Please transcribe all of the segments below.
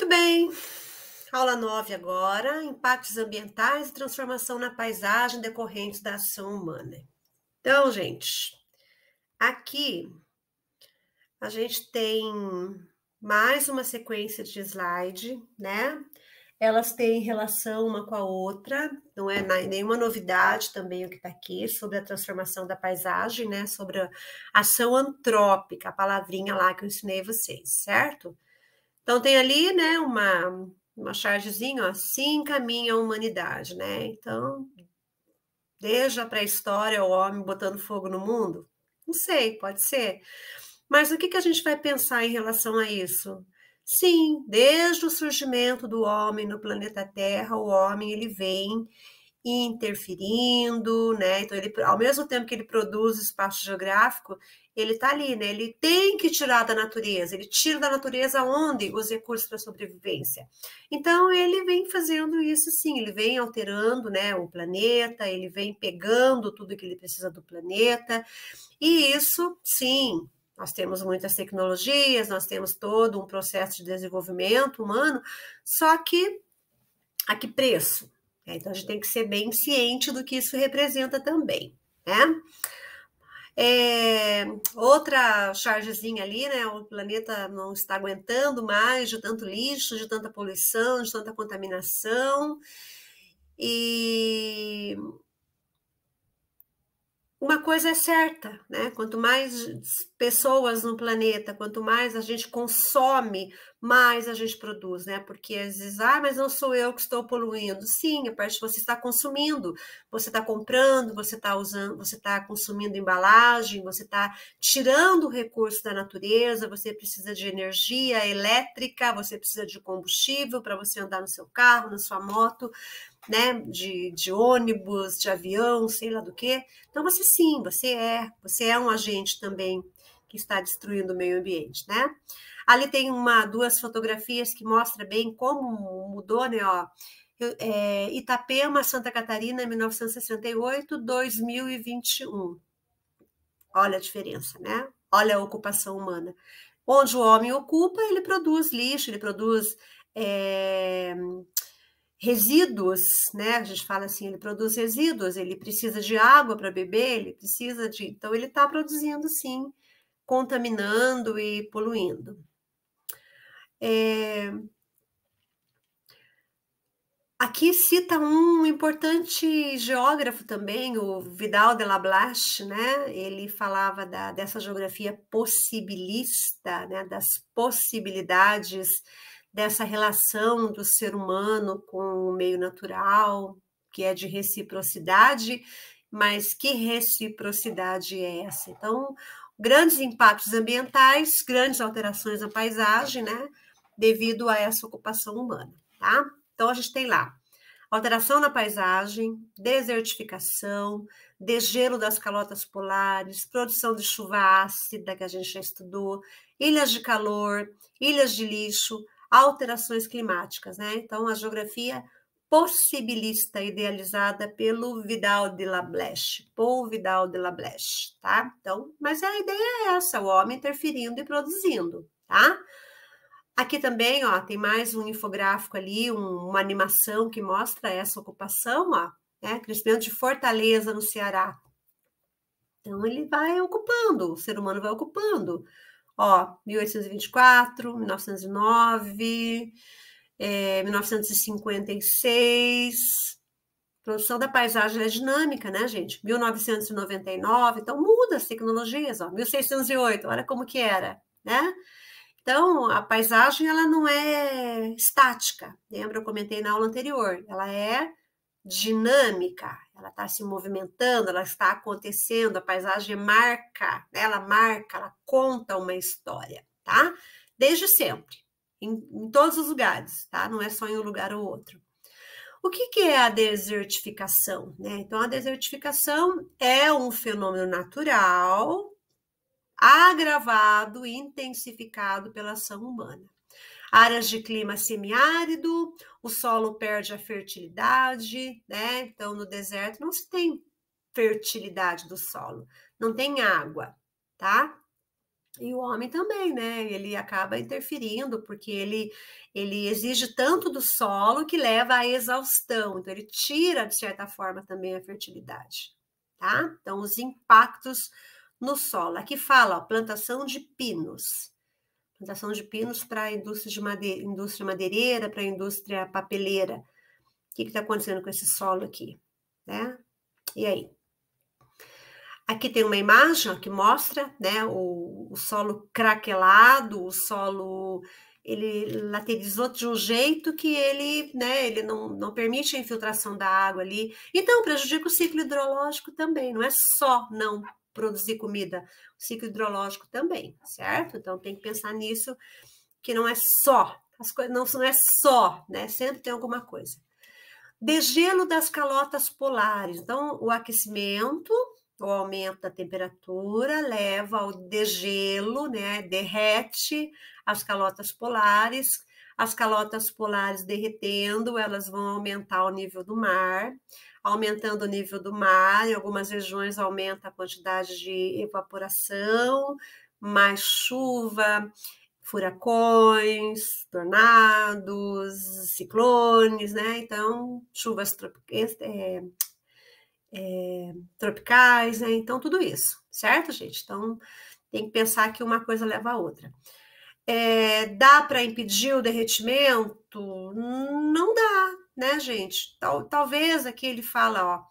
Muito bem, aula 9 agora, impactos ambientais e transformação na paisagem decorrentes da ação humana. Então, gente, aqui a gente tem mais uma sequência de slide, né? Elas têm relação uma com a outra, não é nenhuma novidade também o que está aqui sobre a transformação da paisagem, né? Sobre a ação antrópica, a palavrinha lá que eu ensinei vocês, certo? Então, tem ali, né, uma chargezinha, ó, assim caminha a humanidade, né? Então, desde a pré-história, o homem botando fogo no mundo? Não sei, pode ser. Mas o que a gente vai pensar em relação a isso? Sim, desde o surgimento do homem no planeta Terra, o homem ele vem interferindo, né? Então, ele, ao mesmo tempo que ele produz espaço geográfico, ele está ali, né? Ele tem que tirar da natureza. Ele tira da natureza onde? Os recursos para sobrevivência. Então, ele vem fazendo isso sim, ele vem alterando, né, o planeta, ele vem pegando tudo que ele precisa do planeta, e isso, sim, nós temos muitas tecnologias, nós temos todo um processo de desenvolvimento humano, só que a que preço? Então, a gente tem que ser bem ciente do que isso representa também, né? Outra chargezinha ali, né? O planeta não está aguentando mais de tanto lixo, de tanta poluição, de tanta contaminação. E uma coisa é certa, né? Quanto mais pessoas no planeta, quanto mais a gente consome, mais a gente produz, né? Porque às vezes, mas não sou eu que estou poluindo. Sim, a parte que você está consumindo, você está comprando, você está usando, você está consumindo embalagem, você está tirando o recurso da natureza, você precisa de energia elétrica, você precisa de combustível para você andar no seu carro, na sua moto, né, de ônibus, de avião, sei lá do que. Então, você sim, você é um agente também que está destruindo o meio ambiente, né? Ali tem duas fotografias que mostram bem como mudou, né, ó. Itapema, Santa Catarina, 1968, 2021. Olha a diferença, né? Olha a ocupação humana. Onde o homem ocupa, ele produz lixo, ele produz resíduos, né? A gente fala assim, ele produz resíduos, ele precisa de água para beber, ele precisa de... Então, ele está produzindo, sim, contaminando e poluindo. Aqui cita um importante geógrafo também, o Vidal de la Blache, né? Ele falava dessa geografia possibilista, né? Das possibilidades dessa relação do ser humano com o meio natural, que é de reciprocidade, mas que reciprocidade é essa? Então, grandes impactos ambientais, grandes alterações na paisagem, né? Devido a essa ocupação humana, tá? Então, a gente tem lá alteração na paisagem, desertificação, degelo das calotas polares, produção de chuva ácida, que a gente já estudou, ilhas de calor, ilhas de lixo, alterações climáticas, né? Então, a geografia possibilista idealizada pelo Vidal de la Blache, Paul Vidal de la Blache, tá? Então, mas a ideia é essa, o homem interferindo e produzindo, tá? Aqui também, ó, tem mais um infográfico ali, uma animação que mostra essa ocupação, ó, né? Crescimento de Fortaleza, no Ceará. Então, ele vai ocupando, o ser humano vai ocupando. Ó, 1824, 1909, 1956. Produção da paisagem é dinâmica, né, gente? 1999, então muda as tecnologias, ó. 1608, olha como que era, né? Então, a paisagem, ela não é estática, lembra? Eu comentei na aula anterior, ela é dinâmica, ela está se movimentando, ela está acontecendo, a paisagem marca, ela conta uma história, tá? Desde sempre, em todos os lugares, tá? Não é só em um lugar ou outro. O que é a desertificação, né? Então, a desertificação é um fenômeno natural, agravado e intensificado pela ação humana. Áreas de clima semiárido, o solo perde a fertilidade, né? Então, no deserto não se tem fertilidade do solo, não tem água, tá? E o homem também, né? Ele acaba interferindo, porque ele exige tanto do solo que leva à exaustão. Então, ele tira, de certa forma, também a fertilidade, tá? Então, os impactos no solo. Aqui fala, ó, plantação de pinos. Plantação de pinos para a indústria madeireira, para a indústria papeleira. O que está acontecendo com esse solo aqui, né? E aí? Aqui tem uma imagem ó, que mostra, né, o solo craquelado, o solo ele laterizou de um jeito que ele, né, ele não permite a infiltração da água ali. Então, prejudica o ciclo hidrológico também, não é só não produzir comida, o ciclo hidrológico também, certo? Então, tem que pensar nisso, que não é só, as coisas não é só, né, sempre tem alguma coisa. Degelo das calotas polares. Então, o aquecimento, o aumento da temperatura leva ao degelo, né? Derrete as calotas polares. As calotas polares derretendo, elas vão aumentar o nível do mar. Aumentando o nível do mar, em algumas regiões aumenta a quantidade de evaporação, mais chuva, furacões, tornados, ciclones, né? Então, chuvas tropicais, né? Então, tudo isso, certo, gente? Então, tem que pensar que uma coisa leva a outra. Dá para impedir o derretimento? Não dá, né, gente? Talvez aqui ele fala, ó,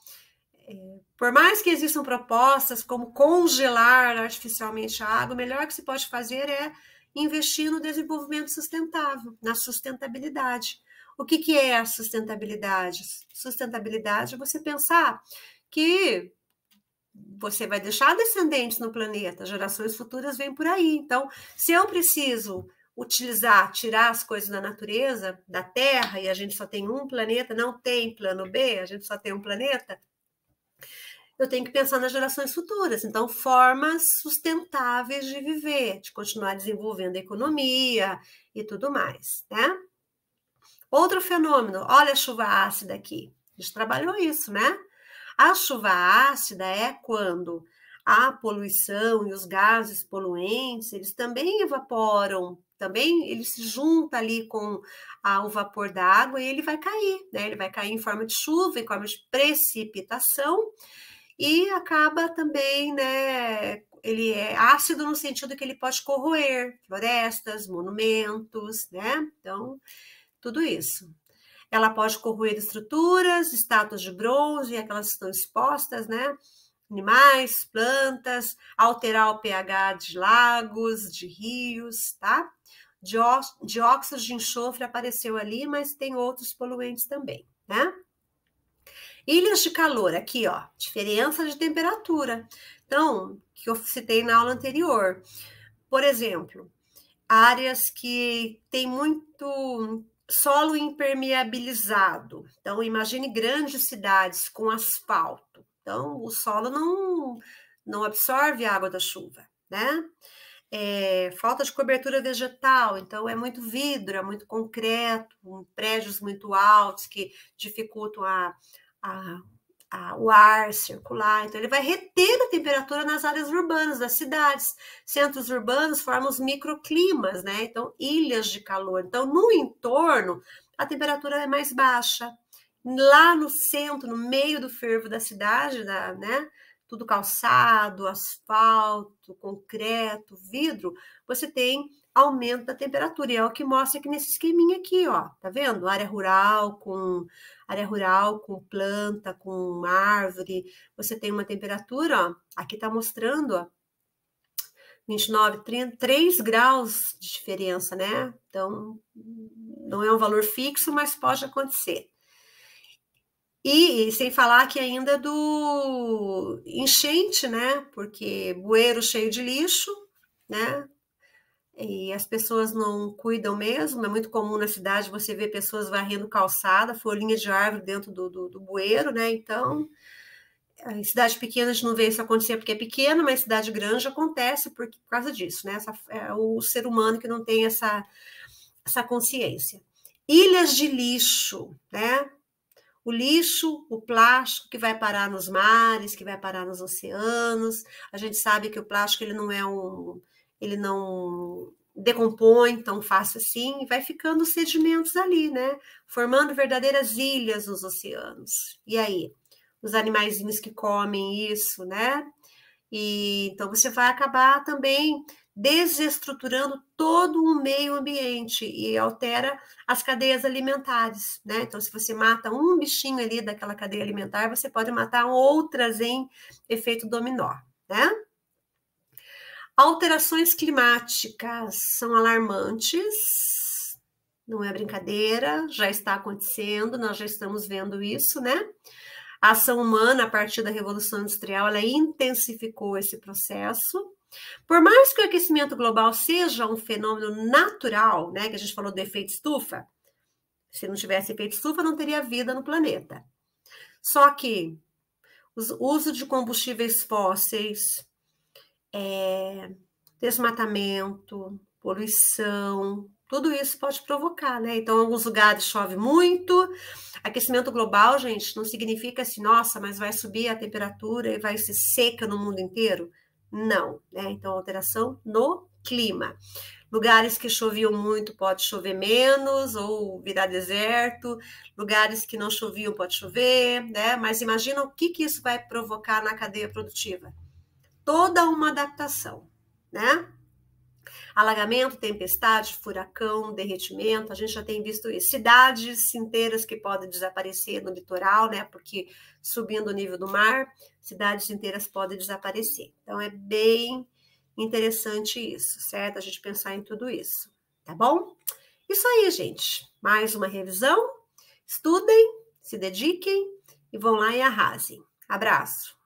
por mais que existam propostas como congelar artificialmente a água, o melhor que se pode fazer é investir no desenvolvimento sustentável, na sustentabilidade. O que é a sustentabilidade? Sustentabilidade é você pensar que você vai deixar descendentes no planeta, gerações futuras vêm por aí. Então, se eu preciso tirar as coisas da natureza, da Terra, e a gente só tem um planeta, não tem plano B, a gente só tem um planeta, eu tenho que pensar nas gerações futuras. Então, formas sustentáveis de viver, de continuar desenvolvendo a economia e tudo mais, né? Outro fenômeno, olha a chuva ácida aqui. A gente trabalhou isso, né? A chuva ácida é quando a poluição e os gases poluentes, eles também evaporam, também ele se junta ali com o vapor da água e ele vai cair, né? Ele vai cair em forma de chuva, em forma de precipitação, e acaba também, né, ele é ácido no sentido que ele pode corroer florestas, monumentos, né? Então, tudo isso. Ela pode corroer estruturas, estátuas de bronze, aquelas que estão expostas, né? Animais, plantas, alterar o pH de lagos, de rios, tá? Dióxido de enxofre apareceu ali, mas tem outros poluentes também, né? Ilhas de calor, aqui, ó, diferença de temperatura. Então, que eu citei na aula anterior. Por exemplo, áreas que tem muito solo impermeabilizado. Então, imagine grandes cidades com asfalto. Então, o solo não absorve a água da chuva, né? Falta de cobertura vegetal, então é muito vidro, é muito concreto, prédios muito altos que dificultam a, o ar circular, então ele vai reter a temperatura nas áreas urbanas das cidades. Centros urbanos formam os microclimas, né? Então, ilhas de calor. Então, no entorno, a temperatura é mais baixa. Lá no centro, no meio do fervo da cidade, né? Tudo calçado, asfalto, concreto, vidro, você tem aumento da temperatura. E é o que mostra aqui nesse esqueminha aqui, ó. Tá vendo? Área rural com planta, com árvore. Você tem uma temperatura, ó. Aqui tá mostrando, ó. 29, 30, 3 graus de diferença, né? Então, não é um valor fixo, mas pode acontecer. E sem falar que ainda do enchente, né? Porque bueiro cheio de lixo, né? E as pessoas não cuidam mesmo. É muito comum na cidade você ver pessoas varrendo calçada, folhinha de árvore dentro do bueiro, né? Então, em cidade pequena a gente não vê isso acontecer porque é pequena, mas em cidade grande acontece por causa disso, né? É o ser humano que não tem essa consciência. Ilhas de lixo, né? O lixo, o plástico que vai parar nos mares, que vai parar nos oceanos. A gente sabe que o plástico ele não é ele não decompõe tão fácil assim, e vai ficando sedimentos ali, né? Formando verdadeiras ilhas nos oceanos. E aí? Os animaizinhos que comem isso, né? E então você vai acabar também desestruturando todo o meio ambiente e altera as cadeias alimentares, né? Então, se você mata um bichinho ali daquela cadeia alimentar, você pode matar outras em efeito dominó, né? Alterações climáticas são alarmantes, não é brincadeira, já está acontecendo, nós já estamos vendo isso, né? A ação humana, a partir da Revolução Industrial, ela intensificou esse processo. Por mais que o aquecimento global seja um fenômeno natural, né, que a gente falou do efeito estufa, se não tivesse efeito estufa, não teria vida no planeta. Só que o uso de combustíveis fósseis, desmatamento, poluição, tudo isso pode provocar, né? Então, em alguns lugares chove muito. Aquecimento global, gente, não significa assim, nossa, mas vai subir a temperatura e vai ser seca no mundo inteiro. Não, né? Então, alteração no clima. Lugares que choviam muito pode chover menos ou virar deserto. Lugares que não choviam pode chover, né? Mas imagina o que isso vai provocar na cadeia produtiva. Toda uma adaptação, né? Alagamento, tempestade, furacão, derretimento, a gente já tem visto isso. Cidades inteiras que podem desaparecer no litoral, né? Porque subindo o nível do mar, cidades inteiras podem desaparecer. Então é bem interessante isso, certo? A gente pensar em tudo isso, tá bom? Isso aí, gente. Mais uma revisão. Estudem, se dediquem e vão lá e arrasem. Abraço.